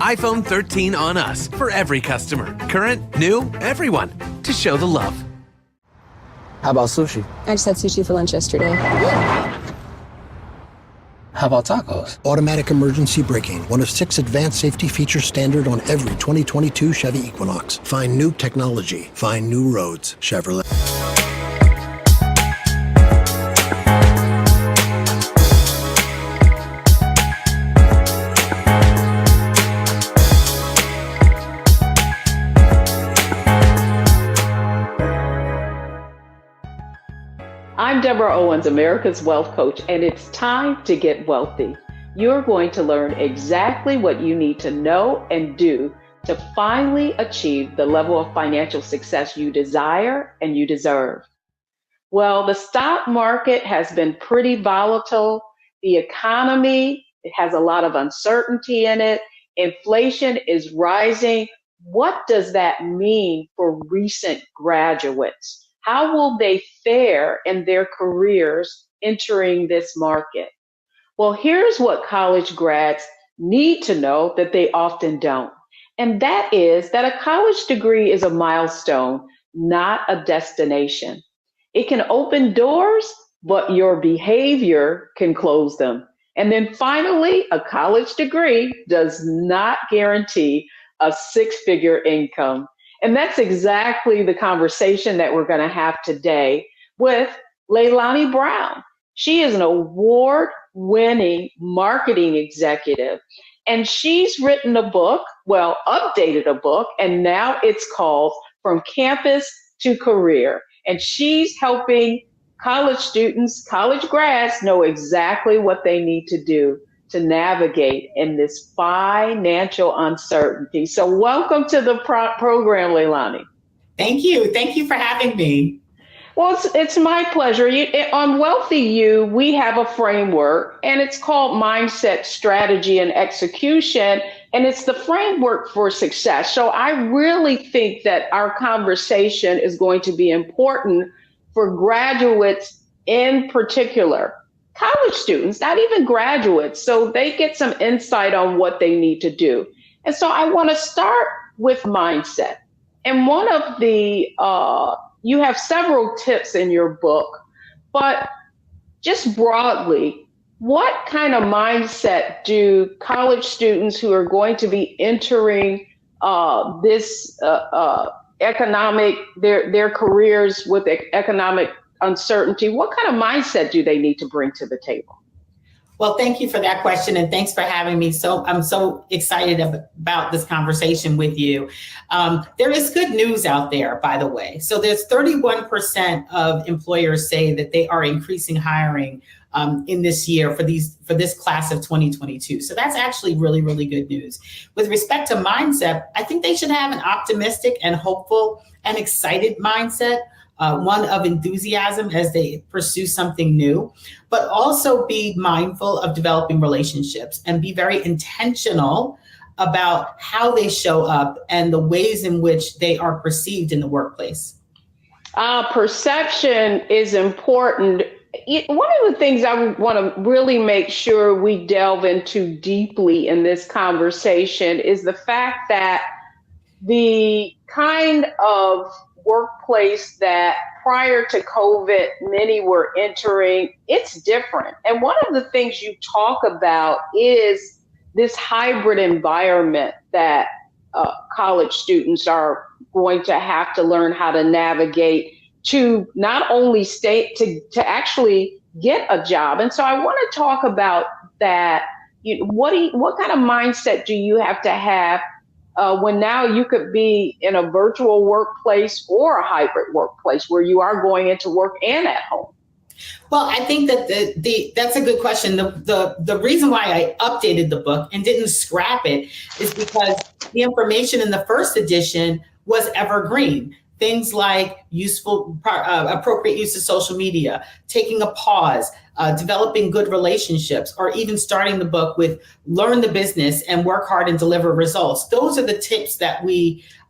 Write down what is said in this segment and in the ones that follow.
iPhone 13 on us for every customer. Current, new, everyone. To show the love. How about sushi? I just had sushi for lunch yesterday. How about tacos? Automatic emergency braking, one of 6 advanced safety features standard on every 2022 Chevy Equinox. Find new technology. Find new roads. Chevrolet. I'm Deborah Owens, America's Wealth Coach, and it's time to get wealthy. You're going to learn exactly what you need to know and do to finally achieve the level of financial success you desire and you deserve. Well, the stock market has been pretty volatile. The economy, it has a lot of uncertainty in it. Inflation is rising. What does that mean for recent graduates? How will they fare in their careers entering this market? Well, here's what college grads need to know that they often don't. And that is that a college degree is a milestone, not a destination. It can open doors, but your behavior can close them. And then finally, a college degree does not guarantee a 6-figure income. And that's exactly the conversation that we're going to have today with Leilani Brown. She is an award-winning marketing executive, and she's written a book, updated a book, and now it's called From Campus to Career. And she's helping college students, college grads know exactly what they need to do to navigate in this financial uncertainty. So welcome to the program, Leilani. Thank you. Thank you for having me. Well, it's my pleasure. On Wealthy You, we have a framework, and it's called Mindset, Strategy, and Execution, and it's the framework for success. So I really think that our conversation is going to be important for graduates in particular. College students, not even graduates, so they get some insight on what they need to do. And so I want to start with mindset. And one of the, you have several tips in your book, but just broadly, what kind of mindset do college students who are going to be entering this economic, their careers with economic uncertainty, what kind of mindset do they need to bring to the table? Well, thank you for that question, and thanks for having me. So I'm so excited about this conversation with you. There is good news out there, by the way. So there's 31% of employers say that they are increasing hiring in this year for this class of 2022. So that's actually really, really good news. With respect to mindset, I think they should have an optimistic and hopeful and excited mindset. One of enthusiasm as they pursue something new, but also be mindful of developing relationships and be very intentional about how they show up and the ways in which they are perceived in the workplace. Perception is important. One of the things I want to really make sure we delve into deeply in this conversation is the fact that the kind of workplace that prior to COVID, many were entering, it's different. And one of the things you talk about is this hybrid environment that college students are going to have to learn how to navigate to not only stay, to actually get a job. And so I want to talk about that. What kind of mindset do you have to have when now you could be in a virtual workplace or a hybrid workplace where you are going into work and at home? Well, I think that that's a good question. The reason why I updated the book and didn't scrap it is because the information in the first edition was evergreen. Things like appropriate use of social media, taking a pause, developing good relationships, or even starting the book with learn the business and work hard and deliver results. Those are the tips that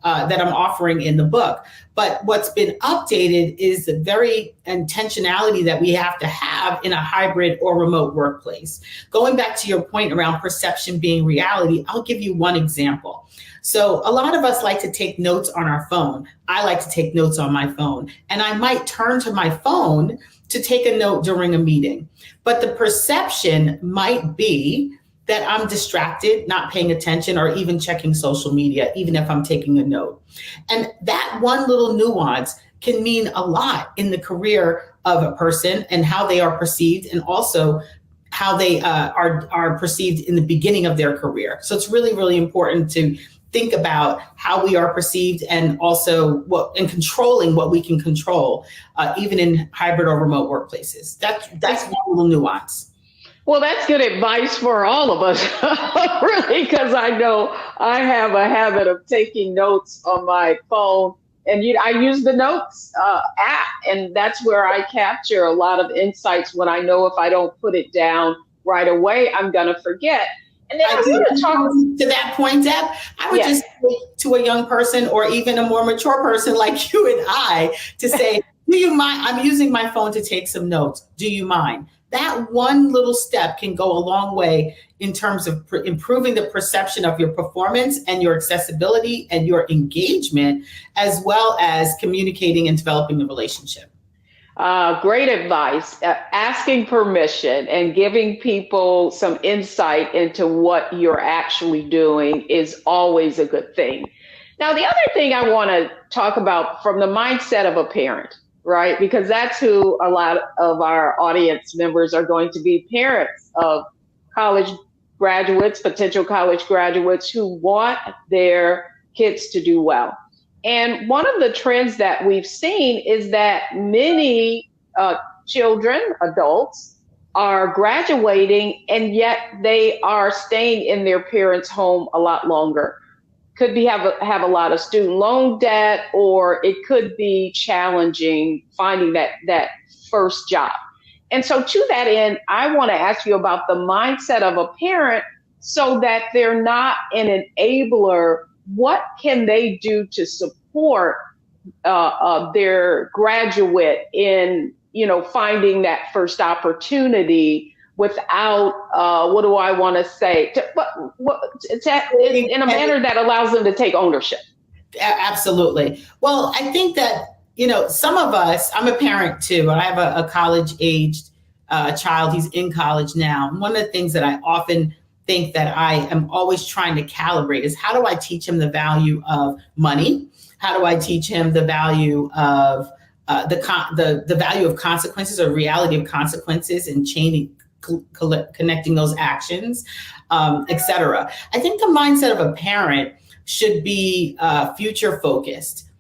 that I'm offering in the book. But what's been updated is the very intentionality that we have to have in a hybrid or remote workplace. Going back to your point around perception being reality, I'll give you one example. So a lot of us like to take notes on our phone. I like to take notes on my phone, and I might turn to my phone to take a note during a meeting. But the perception might be that I'm distracted, not paying attention, or even checking social media, even if I'm taking a note. And that one little nuance can mean a lot in the career of a person and how they are perceived, and also how they are perceived in the beginning of their career. So it's really, really important to think about how we are perceived, and also controlling what we can control, even in hybrid or remote workplaces. That's one little nuance. Well, that's good advice for all of us, really, because I know I have a habit of taking notes on my phone, and I use the notes app, and that's where I capture a lot of insights when I know if I don't put it down right away, I'm going to forget. And then I want to talk to that point, Deb. I would just say to a young person, or even a more mature person like you and I, to say, do you mind? I'm using my phone to take some notes. Do you mind? That one little step can go a long way in terms of improving the perception of your performance and your accessibility and your engagement, as well as communicating and developing the relationship. Great advice. Asking permission and giving people some insight into what you're actually doing is always a good thing. Now, the other thing I want to talk about from the mindset of a parent, right? Because that's who a lot of our audience members are going to be, parents of college graduates, potential college graduates who want their kids to do well. And one of the trends that we've seen is that many children, adults, are graduating, and yet they are staying in their parents' home a lot longer. Could be have a lot of student loan debt, or it could be challenging finding that first job. And so to that end, I want to ask you about the mindset of a parent so that they're not an enabler. What can they do to support their graduate in, finding that first opportunity without, what do I want to say, in a manner that allows them to take ownership? Absolutely. Well, I think that, some of us, I'm a parent too, I have a college-aged child. He's in college now. And one of the things that I often think that I am always trying to calibrate is, how do I teach him the value of money? How do I teach him the value of the value of consequences, or reality of consequences, and connecting those actions, et cetera. I think the mindset of a parent should be future focused.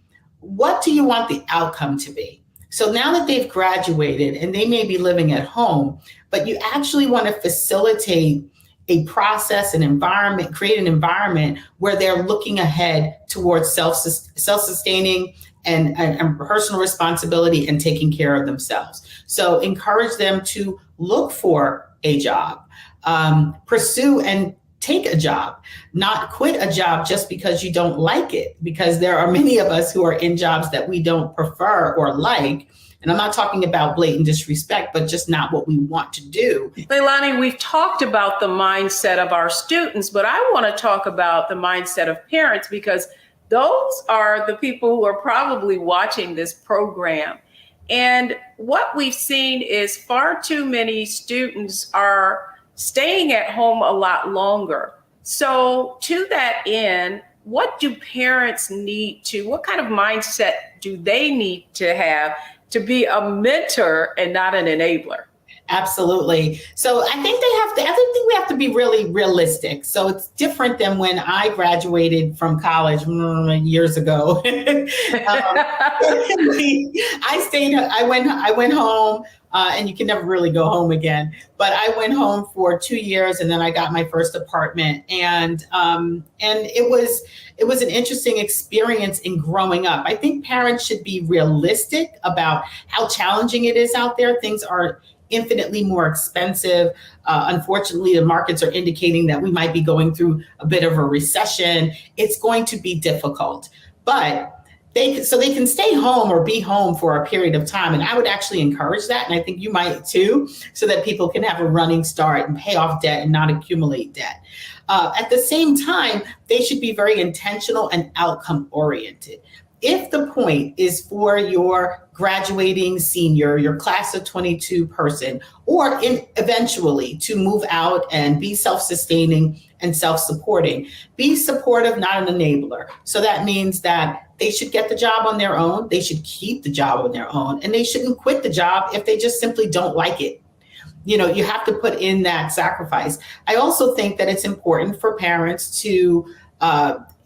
What do you want the outcome to be? So now that they've graduated and they may be living at home, but you actually want to facilitate a process, an environment, create an environment where they're looking ahead towards self-sustaining and personal responsibility and taking care of themselves. So encourage them to look for a job, pursue and take a job, not quit a job just because you don't like it, because there are many of us who are in jobs that we don't prefer or like. And I'm not talking about blatant disrespect, but just not what we want to do. Leilani, we've talked about the mindset of our students, but I want to talk about the mindset of parents, because those are the people who are probably watching this program. And what we've seen is far too many students are staying at home a lot longer. So to that end, what do parents need to, what kind of mindset do they need to have to be a mentor and not an enabler? Absolutely. So I think we have to be really realistic. So it's different than when I graduated from college years ago. I went home, and you can never really go home again. But I went home for 2 years, and then I got my first apartment, and it was an interesting experience in growing up. I think parents should be realistic about how challenging it is out there. Things are infinitely more expensive. Unfortunately, the markets are indicating that we might be going through a bit of a recession. It's going to be difficult, but they can stay home or be home for a period of time. And I would actually encourage that. And I think you might too, so that people can have a running start and pay off debt and not accumulate debt. At the same time, they should be very intentional and outcome oriented. If the point is for your graduating senior, your class of 22 person, or eventually to move out and be self-sustaining and self-supporting, be supportive, not an enabler. So that means that they should get the job on their own, they should keep the job on their own, and they shouldn't quit the job if they just simply don't like it. You know, you have to put in that sacrifice. I also think that it's important for parents to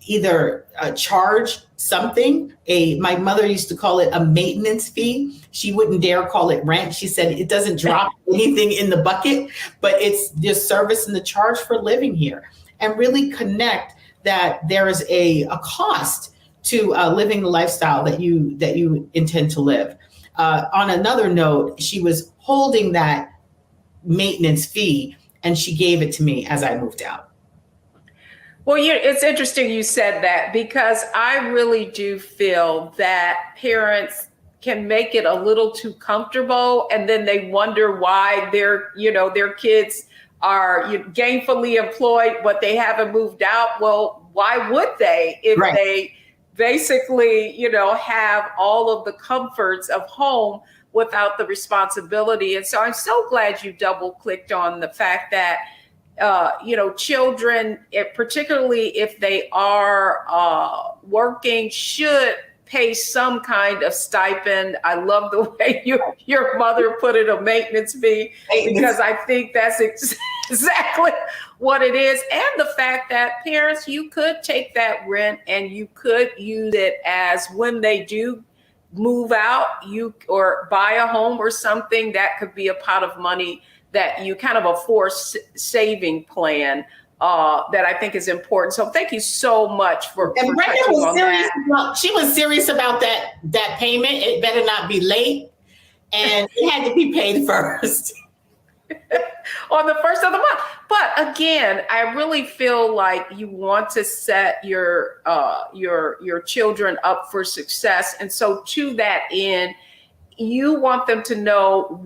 either charge something. My mother used to call it a maintenance fee. She wouldn't dare call it rent. She said it doesn't drop anything in the bucket, but it's the service and the charge for living here. And really connect that there is a cost to living the lifestyle that you intend to live. On another note, she was holding that maintenance fee and she gave it to me as I moved out. Well, it's interesting you said that, because I really do feel that parents can make it a little too comfortable, and then they wonder why their kids are gainfully employed, but they haven't moved out. Well, why would they if Right. they basically, have all of the comforts of home without the responsibility? And so I'm so glad you double clicked on the fact that children, particularly if they are working, should pay some kind of stipend. I love the way your mother put it, a maintenance fee, because I think that's exactly what it is. And the fact that parents, you could take that rent and you could use it as, when they do move out, or buy a home or something, that could be a pot of money that you kind of a forced saving plan that I think is important. So thank you so much for And Brenda touching was on serious that. she was serious about that payment. It better not be late, and it had to be paid first. On the first of the month. But again, I really feel like you want to set your children up for success. And so to that end, you want them to know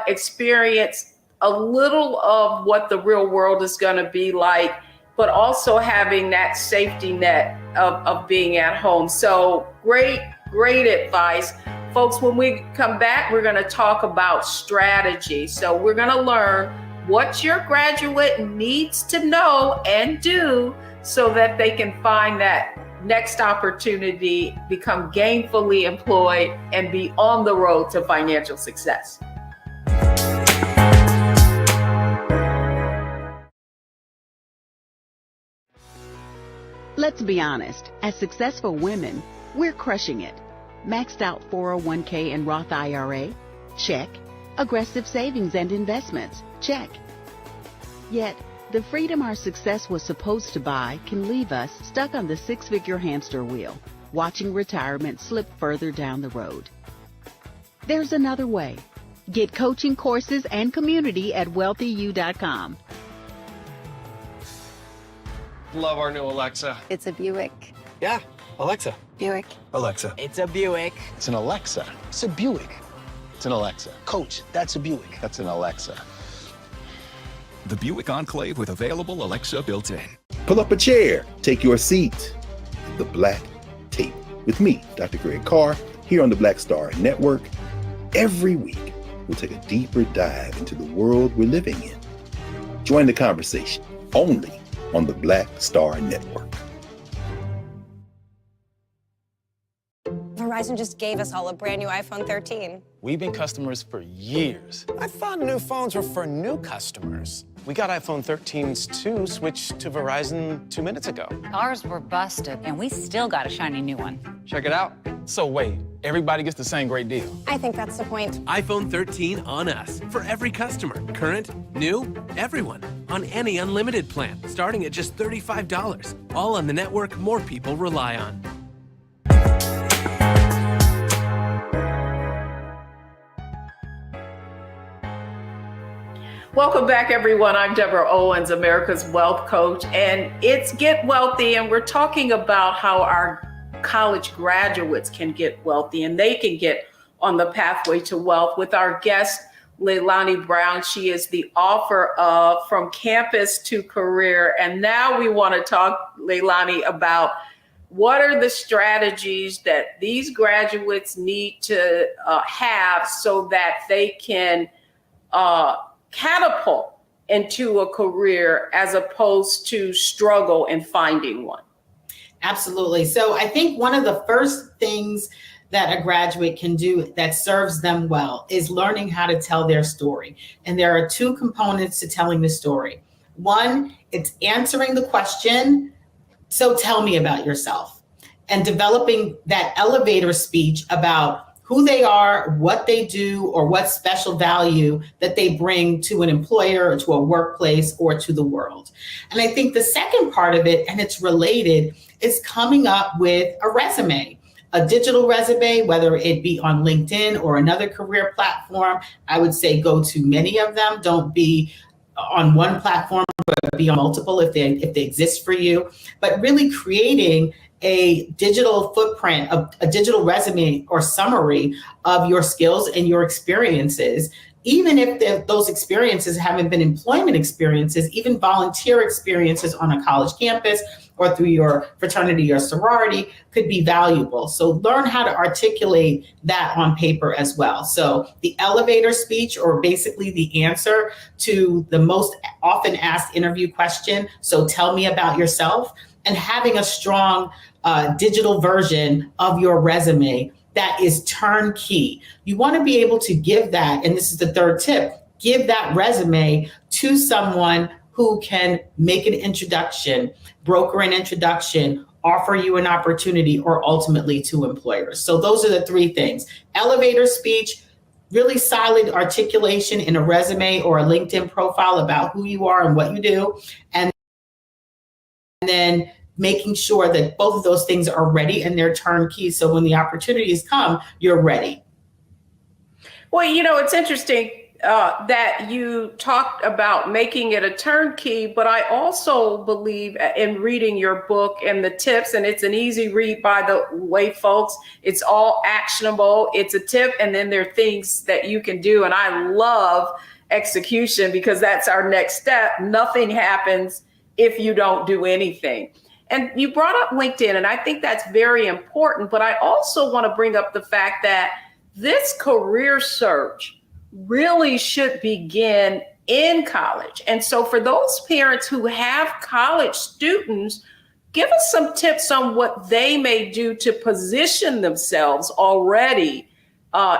experience a little of what the real world is going to be like, but also having that safety net of being at home. So great advice. Folks, when we come back, we're going to talk about strategy. So we're going to learn what your graduate needs to know and do so that they can find that next opportunity, become gainfully employed, and be on the road to financial success. Let's be honest, as successful women, we're crushing it. Maxed out 401k and Roth IRA? Check. Aggressive savings and investments? Check. Yet, the freedom our success was supposed to buy can leave us stuck on the six-figure hamster wheel, watching retirement slip further down the road. There's another way. Get coaching courses and community at wealthyu.com. Love our new Alexa. It's a Buick. Yeah, Alexa. Buick. Alexa. It's a Buick. It's an Alexa. It's a Buick. It's an Alexa. Coach, that's a Buick. That's an Alexa. The Buick Enclave with available Alexa built in. Pull up a chair, take your seat. The Black Tape with me, Dr. Greg Carr, here on the Black Star Network. Every week, we'll take a deeper dive into the world we're living in. Join the conversation only on the Black Star Network. Verizon just gave us all a brand new iPhone 13. We've been customers for years. I thought new phones were for new customers. We got iPhone 13s too, switched to Verizon 2 minutes ago. Ours were busted, and we still got a shiny new one. Check it out. So wait, everybody gets the same great deal. I think that's the point. iPhone 13 on us for every customer. Current, new, everyone. On any unlimited plan, starting at just $35. All on the network more people rely on. Welcome back, everyone. I'm Deborah Owens, America's Wealth Coach, and it's Get Wealthy, and we're talking about how our college graduates can get wealthy and they can get on the pathway to wealth with our guest, Leilani Brown. She is the author of From Campus to Career. And now we want to talk, Leilani, about what are the strategies that these graduates need to have so that they can catapult into a career as opposed to struggle in finding one? Absolutely. So I think one of the first things that a graduate can do that serves them well is learning how to tell their story. And there are two components to telling the story. One, it's answering the question, so tell me about yourself, and developing that elevator speech about who they are, what they do, or what special value that they bring to an employer or to a workplace or to the world. And I think the second part of it, and it's related, is coming up with a resume, a digital resume, whether it be on LinkedIn or another career platform. I would say go to many of them. Don't be on one platform, but be on multiple if they exist for you. But really creating a digital footprint, a digital resume or summary of your skills and your experiences, even if those experiences haven't been employment experiences, even volunteer experiences on a college campus or through your fraternity or sorority could be valuable. So learn how to articulate that on paper as well. So the elevator speech, or basically the answer to the most often asked interview question, so tell me about yourself, and having a strong digital version of your resume that is turnkey. You want to be able to give that, and this is the third tip, give that resume to someone who can make an introduction, broker an introduction, offer you an opportunity, or ultimately to employers. So those are the three things: elevator speech, really solid articulation in a resume or a LinkedIn profile about who you are and what you do, and then making sure that both of those things are ready and they're turnkey. So when the opportunities come, you're ready. Well, it's interesting that you talked about making it a turnkey, but I also believe in reading your book and the tips, and it's an easy read, by the way, folks. It's all actionable. It's a tip, and then there are things that you can do. And I love execution because that's our next step. Nothing happens if you don't do anything. And you brought up LinkedIn, and I think that's very important. But I also want to bring up the fact that this career search really should begin in college. And so for those parents who have college students, give us some tips on what they may do to position themselves already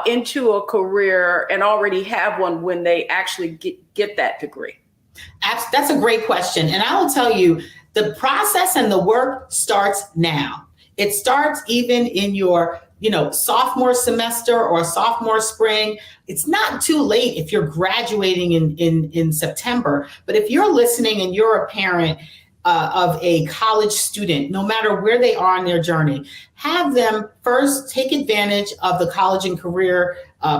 into a career and already have one when they actually get that degree. That's a great question. And I will tell you, the process and the work starts now. It starts even in your, sophomore semester or sophomore spring. It's not too late if you're graduating in September. But if you're listening and you're a parent of a college student, no matter where they are in their journey, have them first take advantage of the College and Career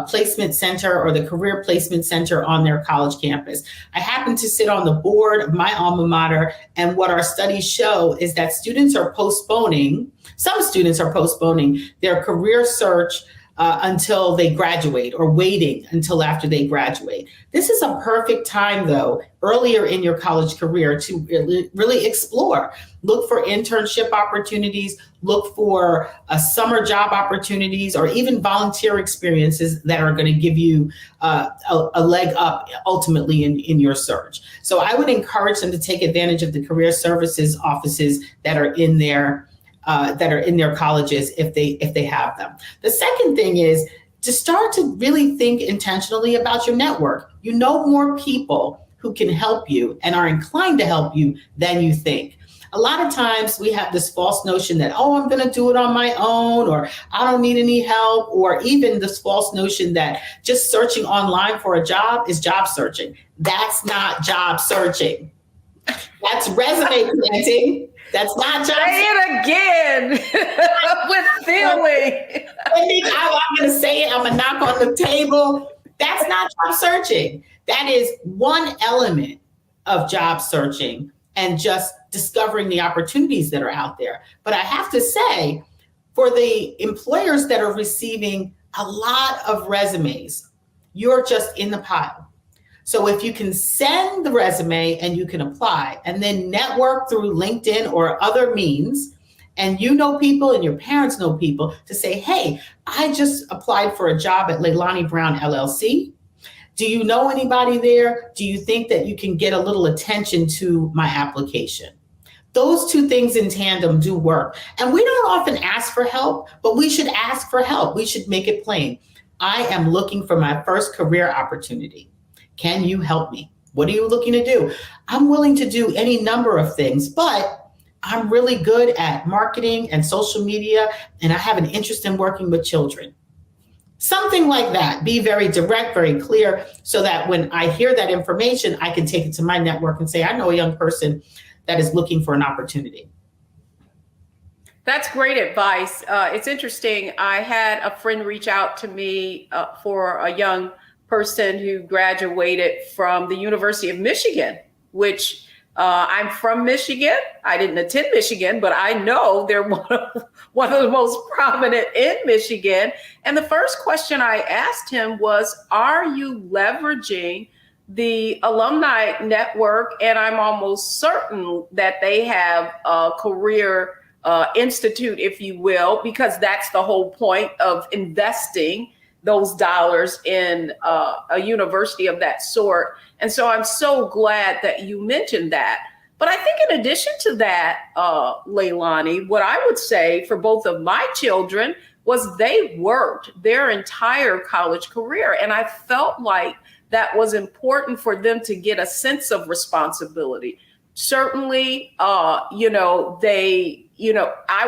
Placement Center or the Career Placement Center on their college campus. I happen to sit on the board of my alma mater, and what our studies show is that some students are postponing their career search until they graduate, or waiting until after they graduate. This is a perfect time, though, earlier in your college career to really explore. Look for internship opportunities, look for summer job opportunities, or even volunteer experiences that are going to give you a leg up ultimately in your search. So I would encourage them to take advantage of the career services offices that are in their colleges if they have them. The second thing is to start to really think intentionally about your network. You know more people who can help you and are inclined to help you than you think. A lot of times we have this false notion that, I'm going to do it on my own, or I don't need any help, or even this false notion that just searching online for a job is job searching. That's not job searching. That's resume planting. That's not job searching. Say it again with feeling. I'm going to say it. I'm going to knock on the table. That's not job searching. That is one element of job searching and just discovering the opportunities that are out there. But I have to say, for the employers that are receiving a lot of resumes, you're just in the pile. So if you can send the resume and you can apply and then network through LinkedIn or other means, and you know people and your parents know people to say, hey, I just applied for a job at Leilani Brown LLC. Do you know anybody there? Do you think that you can get a little attention to my application? Those two things in tandem do work. And we don't often ask for help, but we should ask for help. We should make it plain. I am looking for my first career opportunity. Can you help me? What are you looking to do? I'm willing to do any number of things, but I'm really good at marketing and social media, and I have an interest in working with children. Something like that. Be very direct, very clear, so that when I hear that information, I can take it to my network and say, I know a young person that is looking for an opportunity. That's great advice. It's interesting. I had a friend reach out to me for a young person who graduated from the University of Michigan, which I'm from Michigan. I didn't attend Michigan, but I know they're one of the most prominent in Michigan. And the first question I asked him was, are you leveraging the alumni network? And I'm almost certain that they have a career institute, if you will, because that's the whole point of investing those dollars in a university of that sort. And so I'm so glad that you mentioned that. But I think in addition to that, Leilani, what I would say for both of my children was they worked their entire college career. And I felt like that was important for them to get a sense of responsibility. Certainly, I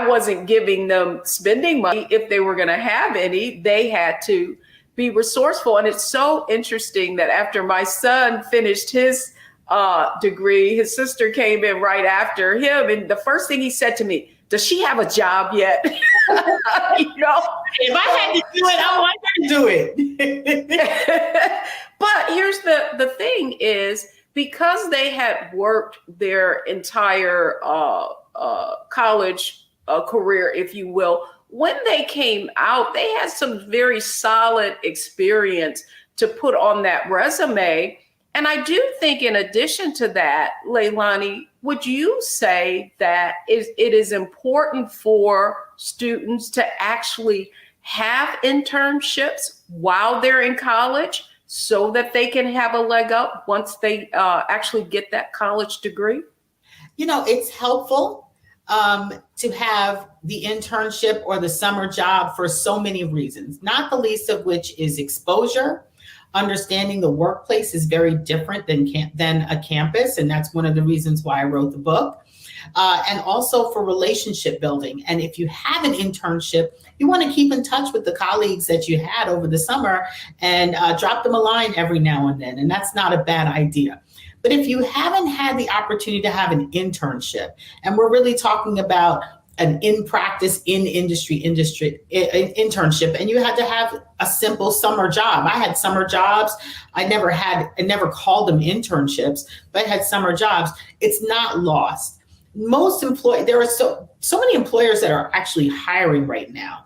wasn't giving them spending money. If they were going to have any, they had to be resourceful. And it's so interesting that after my son finished his degree, his sister came in right after him. And the first thing he said to me, does she have a job yet? If I had to do it, I want her to do it. But here's the thing is, because they had worked their entire college career, if you will, when they came out, they had some very solid experience to put on that resume. And I do think in addition to that, Leilani, would you say that it is important for students to actually have internships while they're in college so that they can have a leg up once they actually get that college degree? It's helpful to have the internship or the summer job for so many reasons, not the least of which is exposure. Understanding the workplace is very different than a campus. And that's one of the reasons why I wrote the book. And also for relationship building. And if you have an internship, you want to keep in touch with the colleagues that you had over the summer and drop them a line every now and then. And that's not a bad idea. But if you haven't had the opportunity to have an internship, and we're really talking about an in-practice, in-industry internship, and you had to have a simple summer job. I had summer jobs. I never called them internships, but I had summer jobs. It's not lost. There are so many employers that are actually hiring right now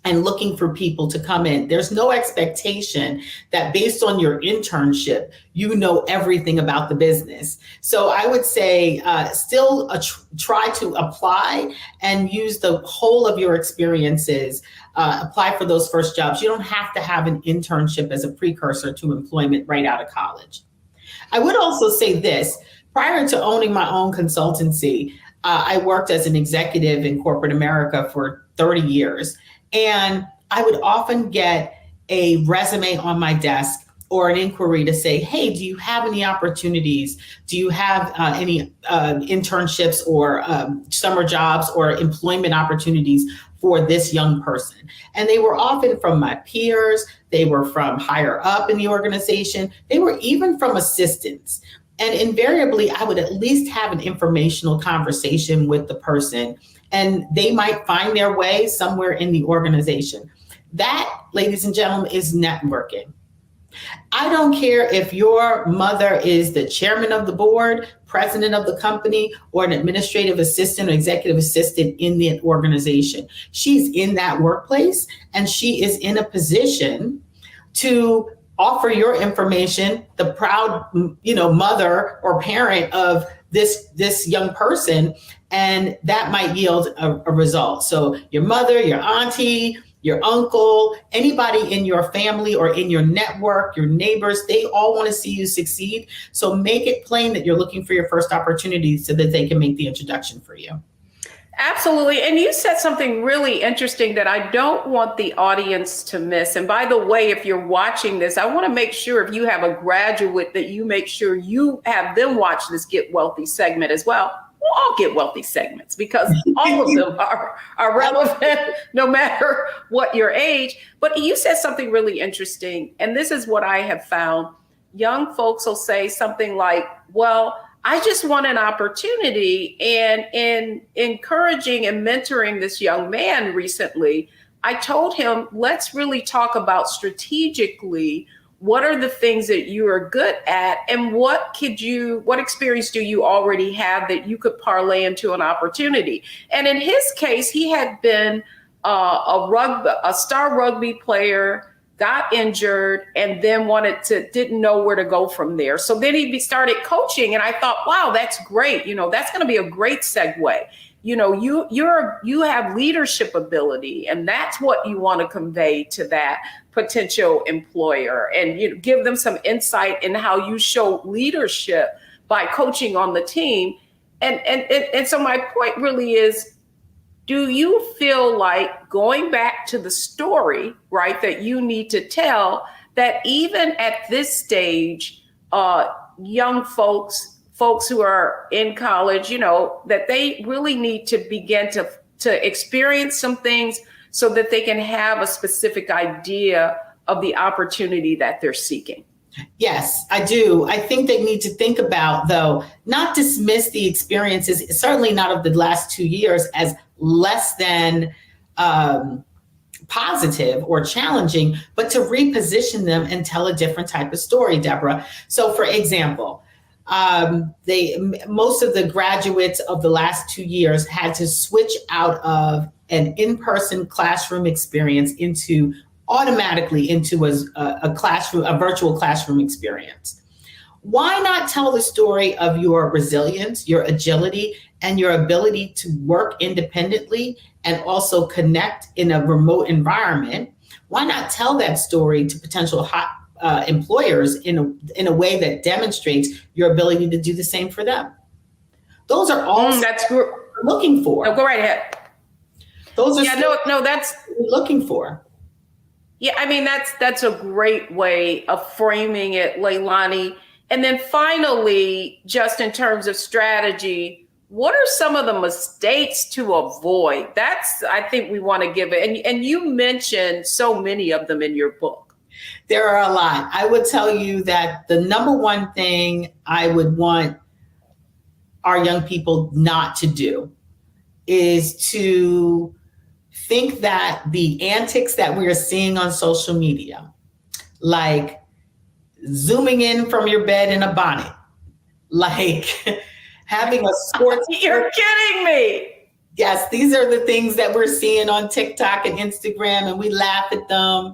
and looking for people to come in. There's no expectation that based on your internship, you know everything about the business. So I would say still try to apply and use the whole of your experiences, apply for those first jobs. You don't have to have an internship as a precursor to employment right out of college. I would also say this, prior to owning my own consultancy, I worked as an executive in corporate America for 30 years. And I would often get a resume on my desk or an inquiry to say, hey, do you have any opportunities? Do you have any internships or summer jobs or employment opportunities for this young person? And they were often from my peers. They were from higher up in the organization. They were even from assistants. And invariably, I would at least have an informational conversation with the person, and they might find their way somewhere in the organization. That, ladies and gentlemen, is networking. I don't care if your mother is the chairman of the board, president of the company, or an administrative assistant or executive assistant in the organization. She's in that workplace and she is in a position to offer your information, the proud, mother or parent of this young person, and that might yield a result. So your mother, your auntie, your uncle, anybody in your family or in your network, your neighbors, they all want to see you succeed. So make it plain that you're looking for your first opportunity so that they can make the introduction for you. Absolutely. And you said something really interesting that I don't want the audience to miss. And by the way, if you're watching this, I want to make sure if you have a graduate that you make sure you have them watch this Get Wealthy segment as well. We'll all get wealthy segments because all of them are relevant no matter what your age. But you said something really interesting. And this is what I have found. Young folks will say something like, well, I just want an opportunity. And in encouraging and mentoring this young man recently, I told him, let's really talk about strategically, what are the things that you are good at and what experience do you already have that you could parlay into an opportunity? And in his case, he had been a star rugby player, got injured, and then didn't know where to go from there. So then he started coaching, and I thought, wow, that's great. That's going to be a great segue. You have leadership ability, and that's what you want to convey to that potential employer, and give them some insight in how you show leadership by coaching on the team. And so my point really is, do you feel like going back to the story, right, that you need to tell, that even at this stage, young folks who are in college, that they really need to begin to experience some things so that they can have a specific idea of the opportunity that they're seeking? Yes, I do. I think they need to think about, though, not dismiss the experiences, certainly not of the last 2 years, as less than positive or challenging, but to reposition them and tell a different type of story, Deborah. So, for example, most of the graduates of the last 2 years had to switch out of an in-person classroom experience automatically into a virtual classroom experience. Why not tell the story of your resilience, your agility, and your ability to work independently and also connect in a remote environment? Why not tell that story to potential employers in a way that demonstrates your ability to do the same for them? Those are all that's we're looking for. No, go right ahead. Those are that's we're looking for. Yeah, I mean, that's a great way of framing it, Leilani. And then finally, just in terms of strategy, what are some of the mistakes to avoid? I think we want to give it. And you mentioned so many of them in your book. There are a lot. I would tell you that the number one thing I would want our young people not to do is to think that the antics that we are seeing on social media, like zooming in from your bed in a bonnet, like having a sports... You're kidding me. Yes, these are the things that we're seeing on TikTok and Instagram, and we laugh at them.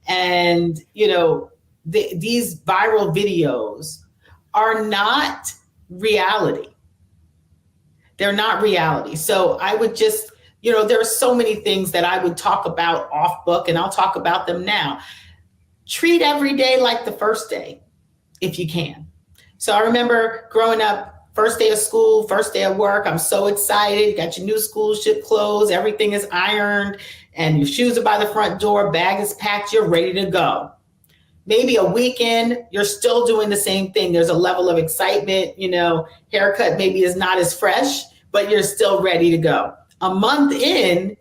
And, these viral videos are not reality. They're not reality. So I would just, there are so many things that I would talk about off book, and I'll talk about them now. Treat every day like the first day, if you can. So I remember growing up, first day of school, first day of work. I'm so excited. You got your new school ship clothes. Everything is ironed and your shoes are by the front door. Bag is packed. You're ready to go. Maybe a weekend, you're still doing the same thing. There's a level of excitement, haircut maybe is not as fresh, but you're still ready to go. A month in,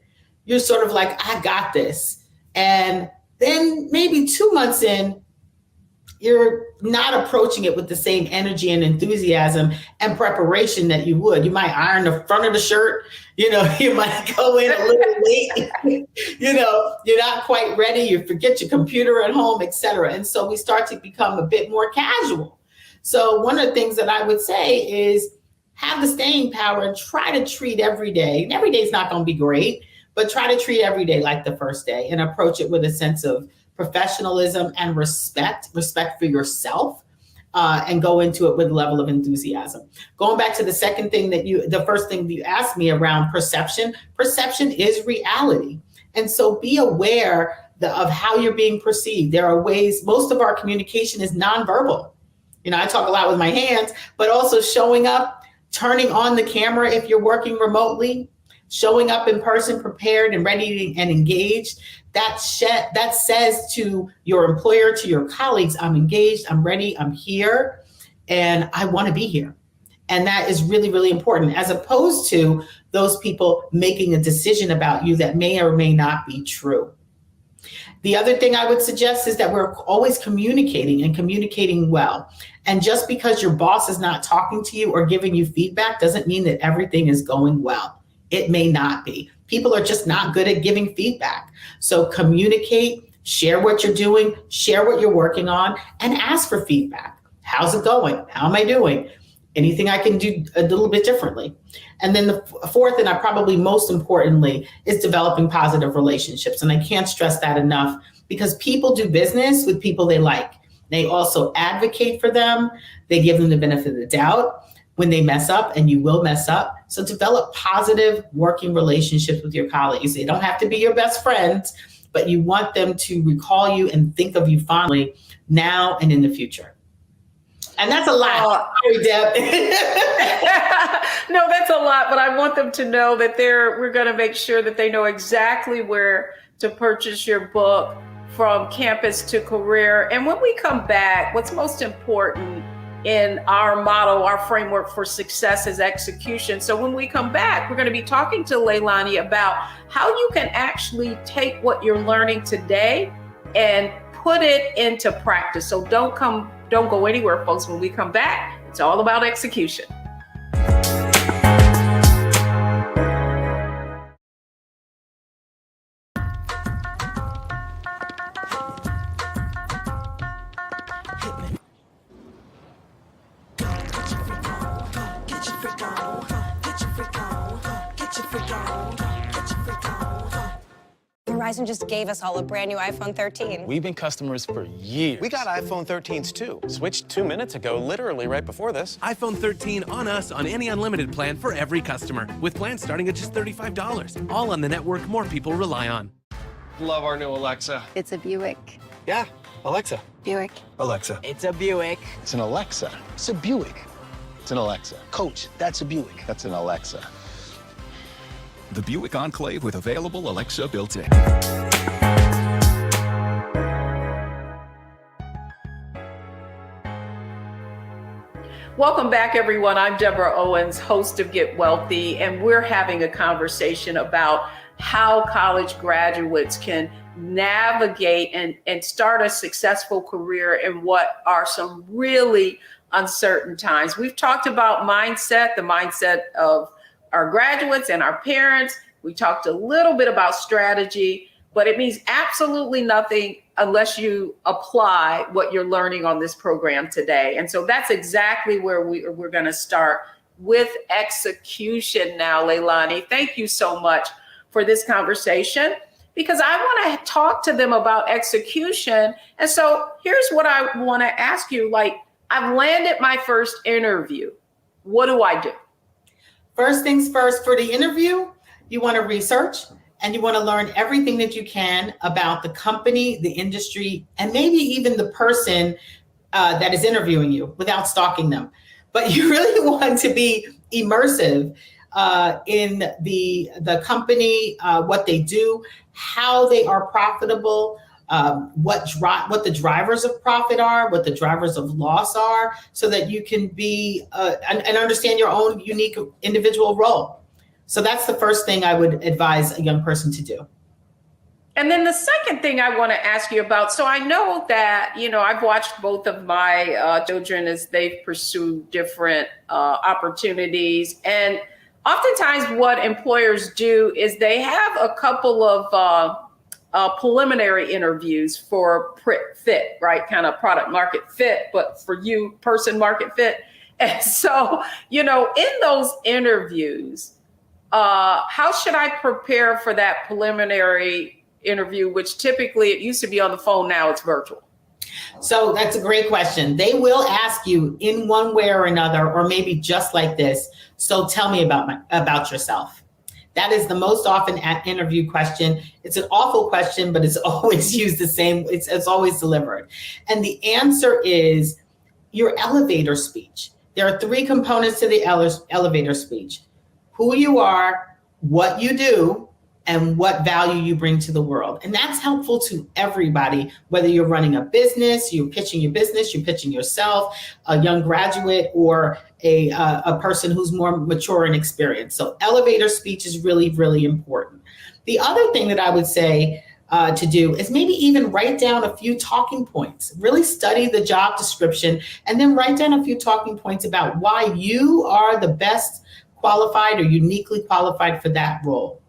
you're sort of like, I got this. And then maybe 2 months in, you're not approaching it with the same energy and enthusiasm and preparation that you would. You might iron the front of the shirt, you might go in a little late, you're not quite ready, you forget your computer at home, etc. And so we start to become a bit more casual. So one of the things that I would say is have the staying power and try to treat every day. And every day is not going to be great, but try to treat every day like the first day and approach it with a sense of professionalism and respect for yourself, and go into it with a level of enthusiasm. Going back to the first thing that you asked me around perception is reality. And so be aware of how you're being perceived. There are ways, most of our communication is nonverbal. I talk a lot with my hands, but also showing up, turning on the camera if you're working remotely, showing up in person prepared and ready and engaged. That says to your employer, to your colleagues, I'm engaged, I'm ready, I'm here, and I want to be here. And that is really, really important, as opposed to those people making a decision about you that may or may not be true. The other thing I would suggest is that we're always communicating and communicating well. And just because your boss is not talking to you or giving you feedback doesn't mean that everything is going well. It may not be. People are just not good at giving feedback. So communicate, share what you're doing, share what you're working on, and ask for feedback. How's it going? How am I doing? Anything I can do a little bit differently? And then the fourth, and probably most importantly, is developing positive relationships. And I can't stress that enough, because people do business with people they like. They also advocate for them. They give them the benefit of the doubt when they mess up, and you will mess up. So develop positive working relationships with your colleagues. They don't have to be your best friends, but you want them to recall you and think of you fondly now and in the future. And that's a lot. Sorry, Deb. No, that's a lot, but I want them to know that we're going to make sure that they know exactly where to purchase your book, From Campus to Career. And when we come back, what's most important in our model, our framework for success is execution. So when we come back, we're going to be talking to Leilani about how you can actually take what you're learning today and put it into practice. So don't go anywhere, folks. When we come back, it's all about execution. Verizon just gave us all a brand new iPhone 13. We've been customers for years. We got iPhone 13s too. Switched 2 minutes ago, literally right before this. iPhone 13 on us on any unlimited plan for every customer, with plans starting at just $35. All on the network more people rely on. Love our new Alexa. It's a Buick. Yeah, Alexa. Buick. Alexa. It's a Buick. It's an Alexa. It's a Buick. It's an Alexa. Coach, that's a Buick. That's an Alexa. The Buick Enclave with available Alexa built-in. Welcome back, everyone. I'm Deborah Owens, host of Get Wealthy, and we're having a conversation about how college graduates can navigate and start a successful career in what are some really uncertain times. We've talked about mindset, the mindset of our graduates and our parents. We talked a little bit about strategy, but it means absolutely nothing unless you apply what you're learning on this program today. And so that's exactly where we're going to start with execution now, Leilani. Thank you so much for this conversation, because I want to talk to them about execution. And so here's what I want to ask you. I've landed my first interview. What do I do? First things first, for the interview, you want to research and you want to learn everything that you can about the company, the industry, and maybe even the person that is interviewing you without stalking them. But you really want to be immersive in the company, what they do, how they are profitable, what the drivers of profit are, what the drivers of loss are, so that you can be and understand your own unique individual role. So that's the first thing I would advise a young person to do. And then the second thing I want to ask you about, so I know that, I've watched both of my children as they've pursued different opportunities. And oftentimes what employers do is they have a couple of preliminary interviews for fit, right? Kind of product market fit, but for you, person market fit. And so, in those interviews, how should I prepare for that preliminary interview, which typically it used to be on the phone, now it's virtual? So that's a great question. They will ask you in one way or another, or maybe just like this. So tell me about yourself. That is the most often interview question. It's an awful question, but it's always used the same. It's always delivered. And the answer is your elevator speech. There are three components to the elevator speech: who you are, what you do, and what value you bring to the world. And that's helpful to everybody, whether you're running a business, you're pitching your business, you're pitching yourself, a young graduate, or a person who's more mature and experienced. So elevator speech is really, really important. The other thing that I would say to do is maybe even write down a few talking points. Really study the job description and then write down a few talking points about why you are the best qualified or uniquely qualified for that role.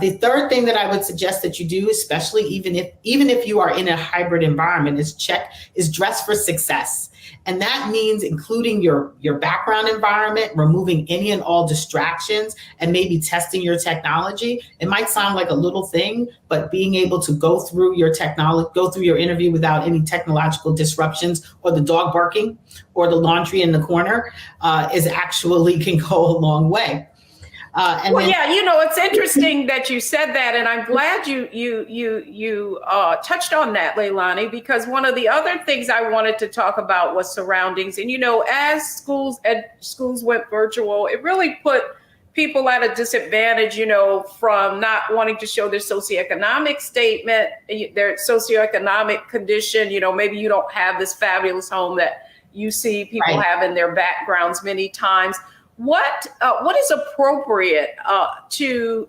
The third thing that I would suggest that you do, especially even if you are in a hybrid environment, is dress for success. And that means including your background environment, removing any and all distractions, and maybe testing your technology. It might sound like a little thing, but being able to go through your interview without any technological disruptions, or the dog barking, or the laundry in the corner, can go a long way. It's interesting that you said that, and I'm glad you touched on that, Leilani, because one of the other things I wanted to talk about was surroundings. And as schools went virtual, it really put people at a disadvantage, from not wanting to show their socioeconomic statement, their socioeconomic condition. Maybe you don't have this fabulous home that you see people have in their backgrounds many times. What is appropriate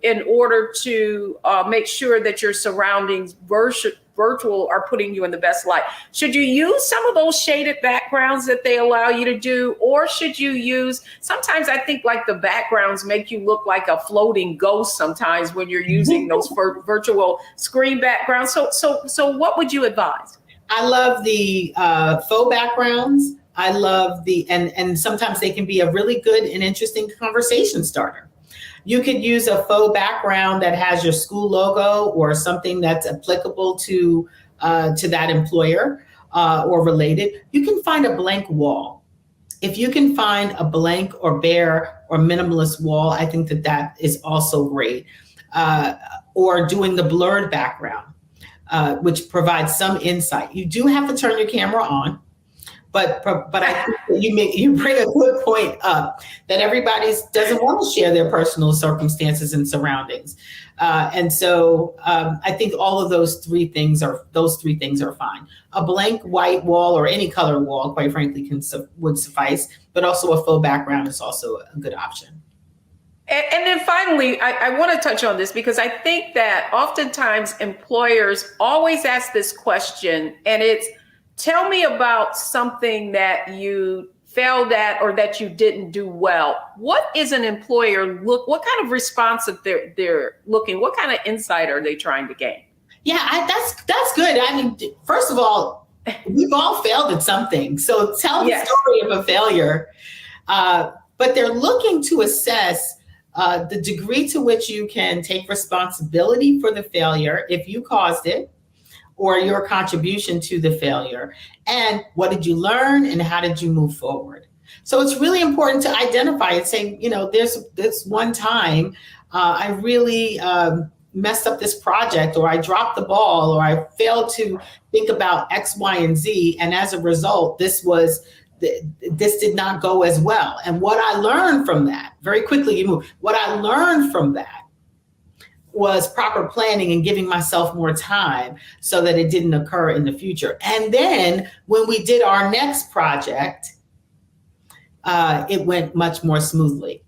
in order to make sure that your surroundings virtual are putting you in the best light? Should you use some of those shaded backgrounds that they allow you to do, or should you use? Sometimes I think like the backgrounds make you look like a floating ghost. Sometimes when you're using those virtual screen backgrounds. So what would you advise? I love the faux backgrounds. I love and sometimes they can be a really good and interesting conversation starter. You could use a faux background that has your school logo or something that's applicable to that employer or related. You can find a blank wall. If you can find a blank or bare or minimalist wall, I think that is also great. Or doing the blurred background, which provides some insight. You do have to turn your camera on. But I think that you bring a good point up that everybody doesn't want to share their personal circumstances and surroundings, and so I think all of those three things are fine. A blank white wall or any color wall, quite frankly, would suffice. But also a faux background is also a good option. And then finally, I want to touch on this because I think that oftentimes employers always ask this question, and it's, tell me about something that you failed at or that you didn't do well. What is an employer what kind of response if they're looking? What kind of insight are they trying to gain? Yeah, that's good. I mean, first of all, we've all failed at something. So tell the story of a failure. But they're looking to assess the degree to which you can take responsibility for the failure if you caused it, or your contribution to the failure, and what did you learn and how did you move forward? So it's really important to identify and say, there's this one time I really messed up this project, or I dropped the ball, or I failed to think about X, Y, and Z, and as a result, this did not go as well. And what I learned from that, very quickly you move, what I learned from that was proper planning and giving myself more time so that it didn't occur in the future. And then when we did our next project, it went much more smoothly.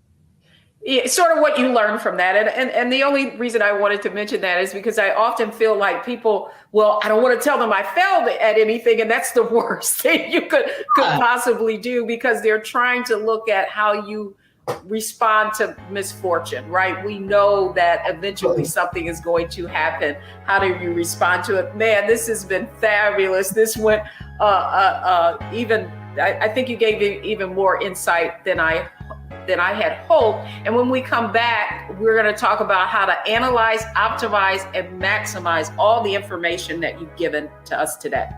Yeah, sort of what you learn from that. And the only reason I wanted to mention that is because I often feel like people, well, I don't want to tell them I failed at anything. And that's the worst thing you could possibly do, because they're trying to look at how you respond to misfortune, right? We know that eventually something is going to happen. How do you respond to it? Man, this has been fabulous. This went I think you gave even more insight than I had hoped. And when we come back, we're going to talk about how to analyze, optimize, and maximize all the information that you've given to us today.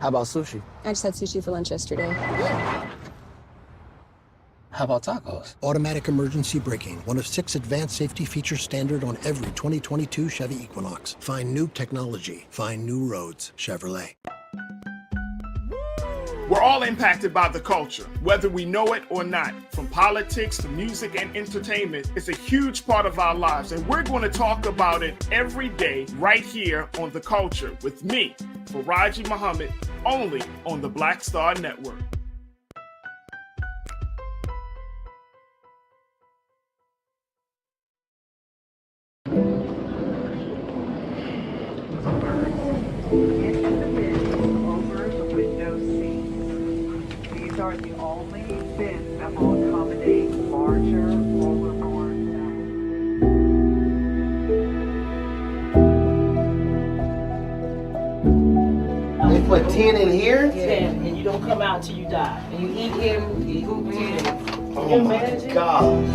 How about sushi? I just had sushi for lunch yesterday. How about tacos? Automatic emergency braking, one of 6 advanced safety features standard on every 2022 Chevy Equinox. Find new technology. Find new roads. Chevrolet. We're all impacted by the culture, whether we know it or not. From politics to music and entertainment, it's a huge part of our lives, and we're going to talk about it every day right here on The Culture with me, Faraji Muhammad, only on the Black Star Network. Are the only bins that will accommodate larger rollerboards. They put 10 in here? 10, and you don't come out till you die. And you eat him, you eat 10. Oh my God.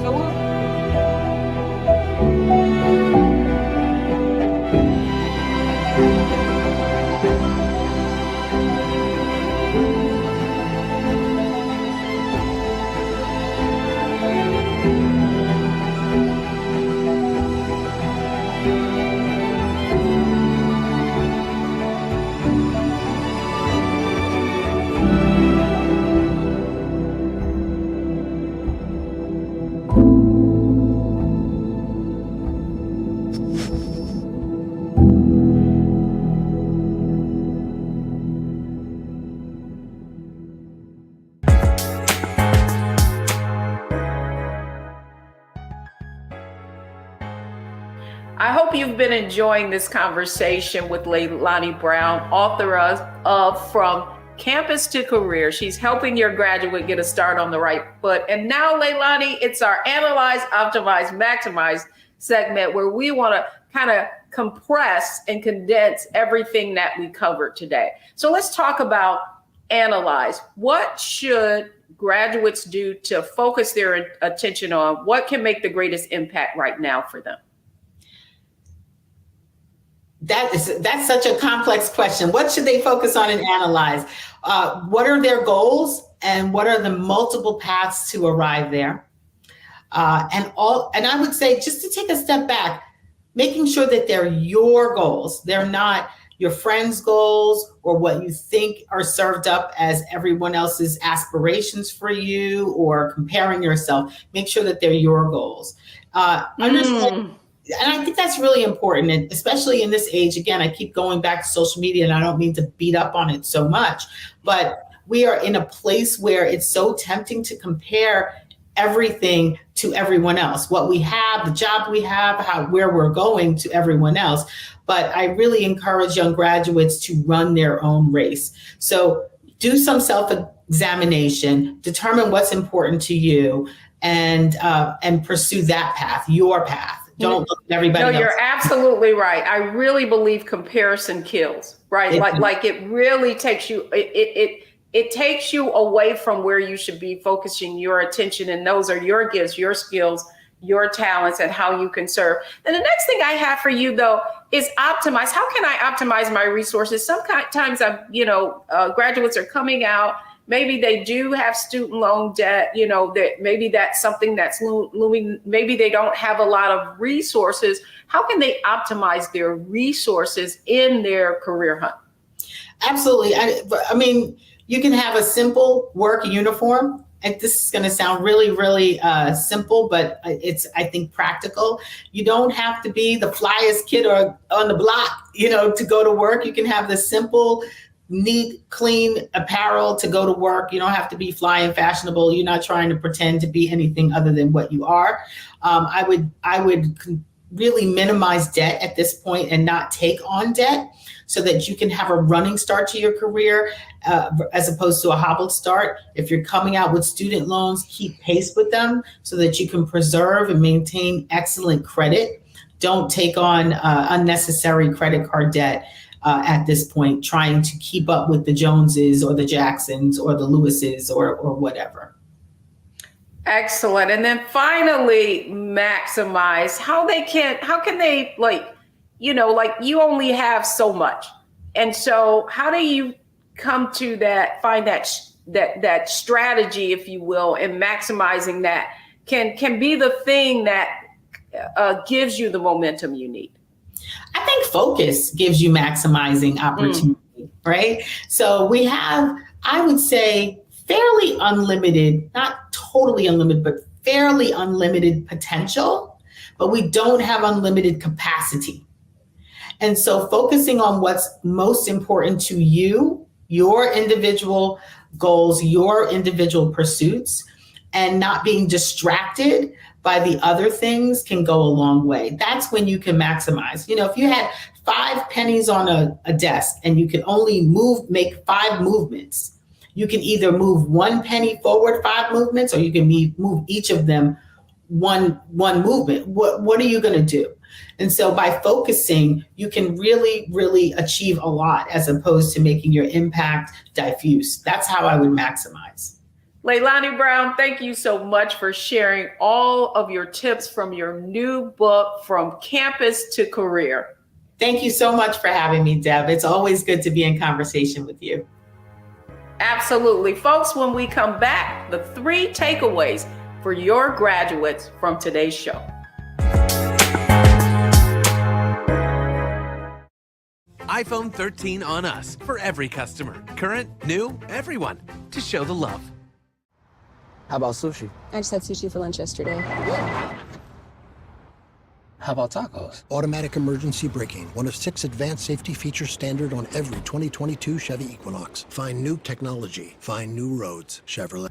I hope you've been enjoying this conversation with Leilani Brown, author of From Campus to Career. She's helping your graduate get a start on the right foot. And now, Leilani, it's our Analyze, Optimize, Maximize segment, where we want to kind of compress and condense everything that we covered today. So let's talk about analyze. What should graduates do to focus their attention on? What can make the greatest impact right now for them? That's such a complex question. What should they focus on and analyze? What are their goals, and what are the multiple paths to arrive there? And I would say, just to take a step back, making sure that they're your goals. They're not your friends' goals or what you think are served up as everyone else's aspirations for you, or comparing yourself. Make sure that they're your goals. Understand. And I think that's really important, and especially in this age. Again, I keep going back to social media, and I don't mean to beat up on it so much, but we are in a place where it's so tempting to compare everything to everyone else. What we have, the job we have, where we're going, to everyone else. But I really encourage young graduates to run their own race. So do some self-examination, determine what's important to you, and pursue that path, your path. Don't look at everybody else. No, you're absolutely right. I really believe comparison kills, right? Like it really takes you, it takes you away from where you should be focusing your attention. And those are your gifts, your skills, your talents, and how you can serve. And the next thing I have for you, though, is optimize. How can I optimize my resources? Sometimes graduates are coming out. Maybe they do have student loan debt, that maybe that's something that's looming. Maybe they don't have a lot of resources. How can they optimize their resources in their career hunt? Absolutely. I mean, you can have a simple work uniform. And this is going to sound really, really simple, but it's, I think, practical. You don't have to be the flyest kid on the block, to go to work. You can have the simple neat, clean apparel to go to work. You don't have to be fly and fashionable. You're not trying to pretend to be anything other than what you are. I would really minimize debt at this point and not take on debt so that you can have a running start to your career as opposed to a hobbled start. If you're coming out with student loans, keep pace with them so that you can preserve and maintain excellent credit. Don't take on unnecessary credit card debt at this point, trying to keep up with the Joneses or the Jacksons or the Lewises or whatever. Excellent. And then finally, maximize how can they, like, you know, like you only have so much. And so how do you come to that, find that strategy, if you will, and maximizing that can be the thing that gives you the momentum you need? I think focus gives you maximizing opportunity, right? So we have, I would say, fairly unlimited, not totally unlimited, but fairly unlimited potential, but we don't have unlimited capacity. And so focusing on what's most important to you, your individual goals, your individual pursuits, and not being distracted by the other things can go a long way. That's when you can maximize. You know, if you had 5 pennies on a desk and you can only make 5 movements, you can either move 1 penny forward 5 movements, or you can move each of them one movement. What are you going to do? And so by focusing, you can really, really achieve a lot as opposed to making your impact diffuse. That's how I would maximize. Leilani Brown, thank you so much for sharing all of your tips from your new book, From Campus to Career. Thank you so much for having me, Deb. It's always good to be in conversation with you. Absolutely. Folks, when we come back, the 3 takeaways for your graduates from today's show. iPhone 13 on us for every customer. Current, new, everyone. To show the love. How about sushi? I just had sushi for lunch yesterday. How about tacos? Automatic emergency braking, one of 6 advanced safety features standard on every 2022 Chevy Equinox. Find new technology. Find new roads. Chevrolet.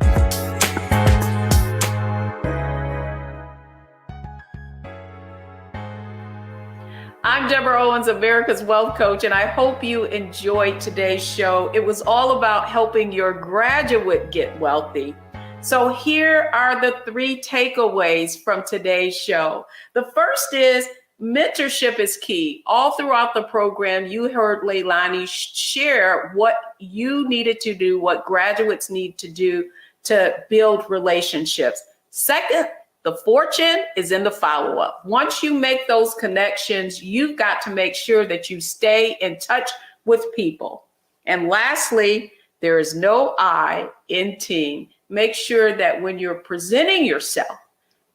I'm Deborah Owens, America's Wealth Coach, and I hope you enjoyed today's show. It was all about helping your graduate get wealthy. So here are the 3 takeaways from today's show. The first is mentorship is key. All throughout the program, you heard Leilani share what you needed to do, what graduates need to do to build relationships. Second, the fortune is in the follow-up. Once you make those connections, you've got to make sure that you stay in touch with people. And lastly, there is no I in team. Make sure that when you're presenting yourself,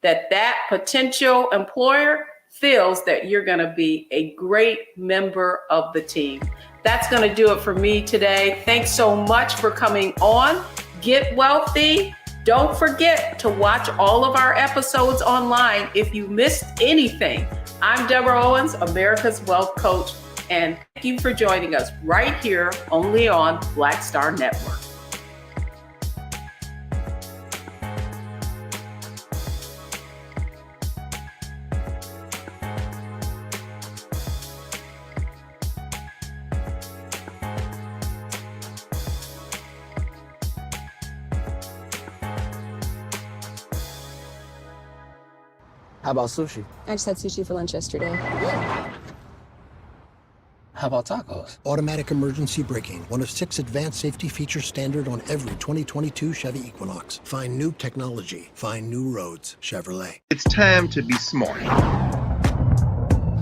that potential employer feels that you're going to be a great member of the team. That's going to do it for me today. Thanks so much for coming on. Get wealthy. Don't forget to watch all of our episodes online if you missed anything. I'm Deborah Owens, America's Wealth Coach, and thank you for joining us right here only on Black Star Network. How about sushi? I just had sushi for lunch yesterday. How about tacos? Automatic emergency braking, one of 6 advanced safety features standard on every 2022 Chevy Equinox. Find new technology. Find new roads. Chevrolet. It's time to be smart.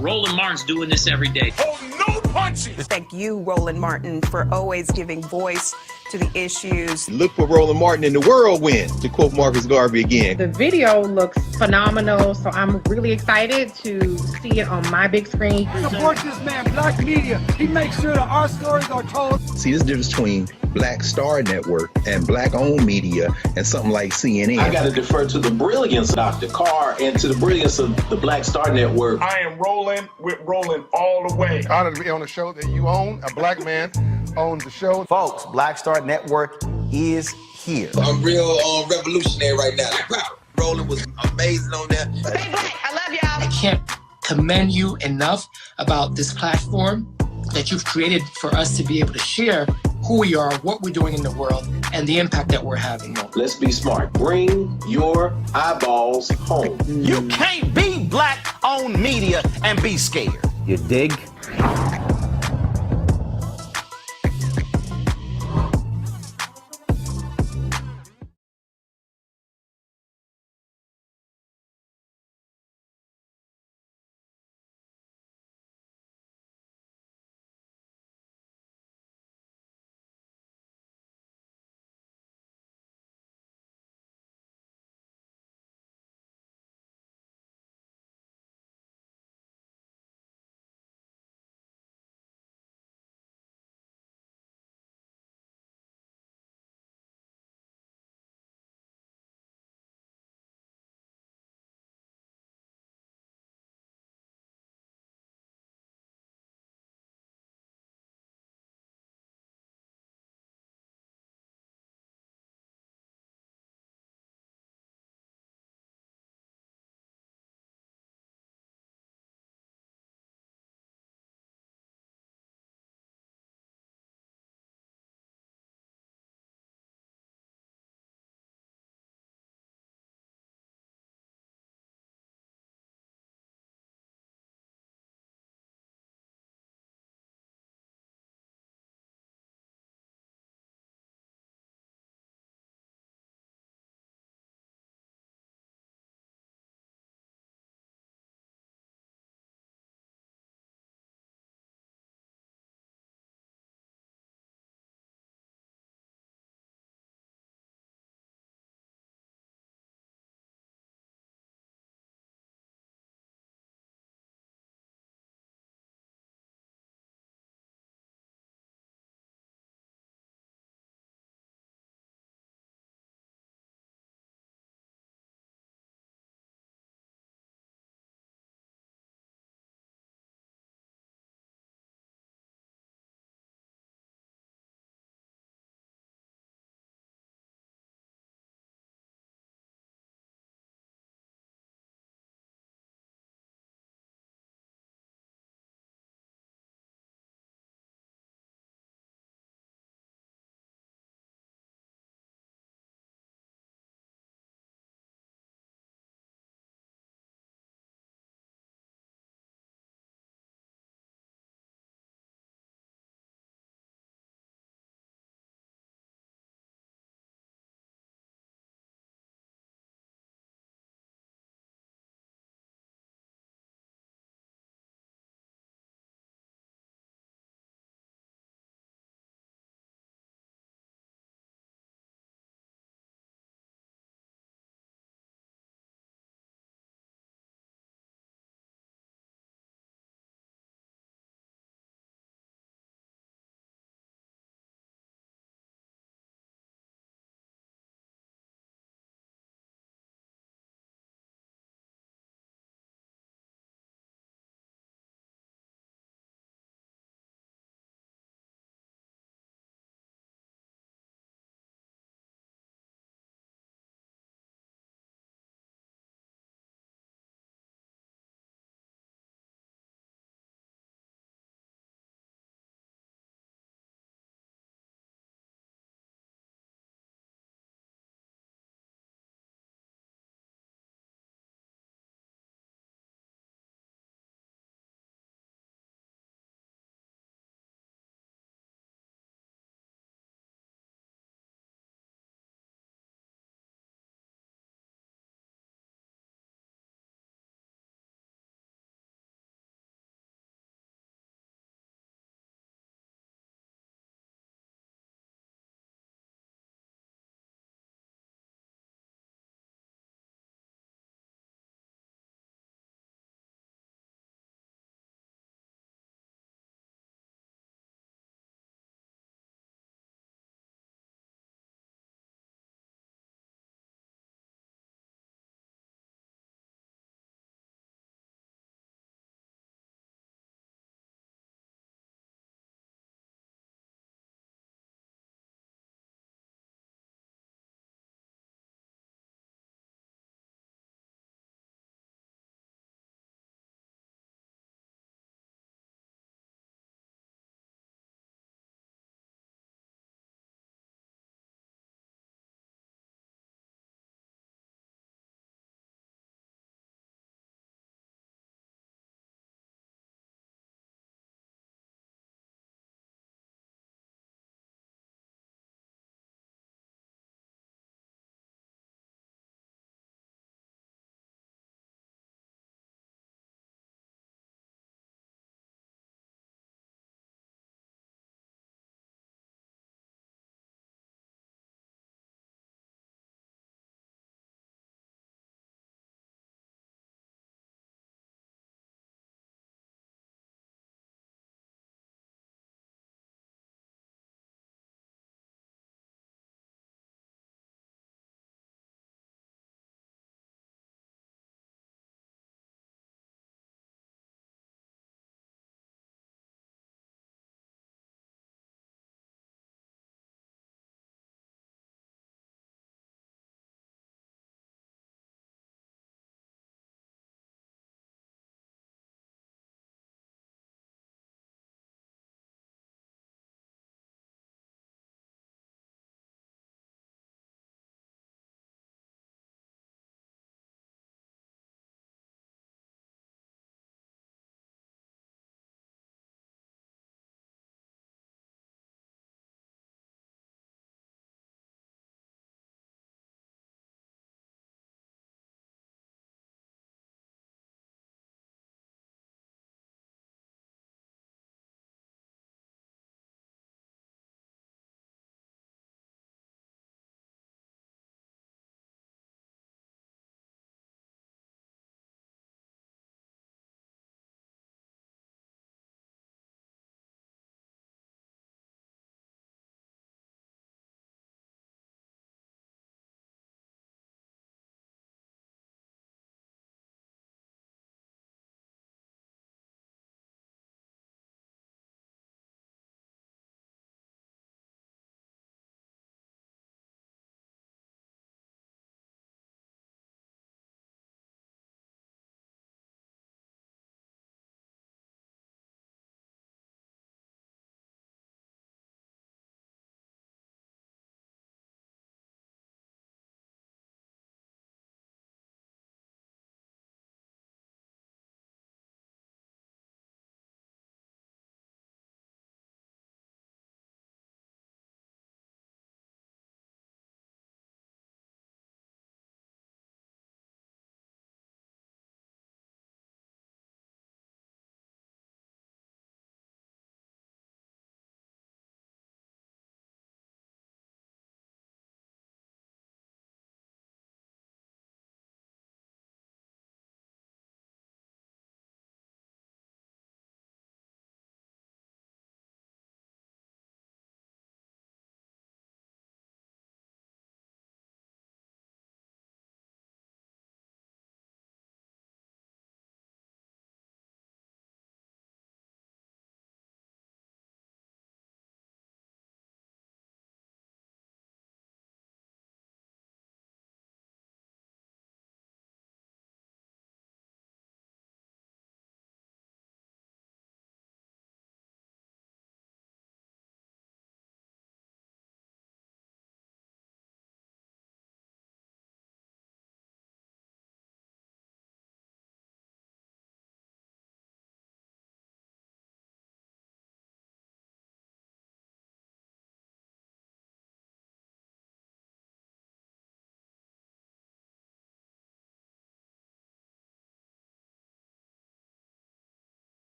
Roland Martin's doing this every day. Oh, no punches! Thank you, Roland Martin, for always giving voice to the issues. Look for Roland Martin in the whirlwind, to quote Marcus Garvey again. The video looks phenomenal, so I'm really excited to see it on my big screen. Support this man, Black Media. He makes sure that our stories are told. See, this difference between Black Star Network and Black-owned media and something like CNN. I got to defer to the brilliance of Dr. Carr and to the brilliance of the Black Star Network. I am rolling with Roland all the way. Honored to be on a show that you own. A black man owns the show. Folks, Black Star Network is here. I'm real revolutionary right now. Roland was amazing on that. Stay black. I love y'all. I can't commend you enough about this platform that you've created for us to be able to share who we are, what we're doing in the world, and the impact that we're having. Let's be smart. Bring your eyeballs home. You can't be Black-owned media and be scared. You dig?